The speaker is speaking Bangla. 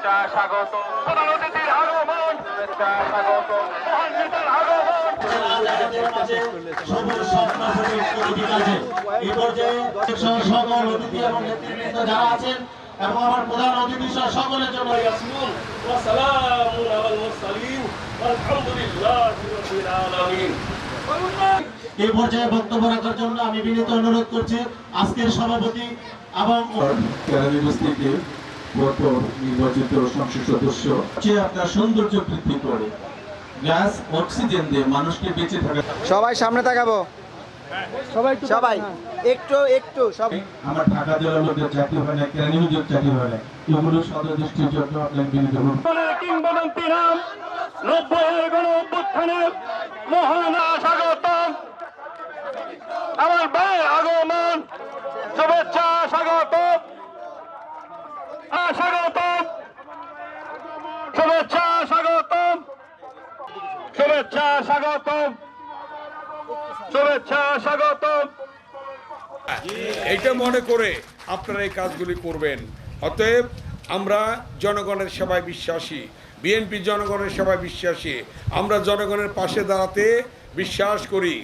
শুভেচ্ছা স্বাগত প্রধান অতিথির আগমন শুভেচ্ছা স্বাগত মহান নেতার আগমন এই পর্যায়ে সকল অতিথি এবং নেতৃবৃন্দ যারা আছেন এবং আমার প্রধান অতিথি সহ সকলের জন্য এই পর্যায়ে বক্তব্য রাখার জন্য আমি বিনীত অনুরোধ করছি আজকের সভাপতি এবং নির্বাচিত সংসদ সদস্য আপনার সৌন্দর্য বৃদ্ধি করে গ্যাস অক্সিজেন দিয়ে মানুষকে বেঁচে থাকা। সবাই সামনে তাকাবো, সবাই একটু সব। আমার ঢাকা জেলার লোকের চাকরি হয় না, কেরানীগঞ্জের চাকরি হয় না, এগুলো সদর দৃষ্টির জন্য আপনার বিনীত অনুরোধ। কিংবদন্তি নাম 90-এর গণ-অভ্যুত্থানের মহান স্বাগতম আমার ভাইয়ের আগমন শুভেচ্ছা স্বাগতম স্বাগতম শুভেচ্ছা স্বাগতম শুভেচ্ছা স্বাগতম শুভেচ্ছা স্বাগতম। এইটা মনে করে আপনারা এই কাজগুলি করবেন। অতএব আমরা জনগণের সেবায় বিশ্বাসী, বিএনপি জনগণের সেবায় বিশ্বাসী, আমরা জনগণের পাশে দাঁড়াতে বিশ্বাস করি।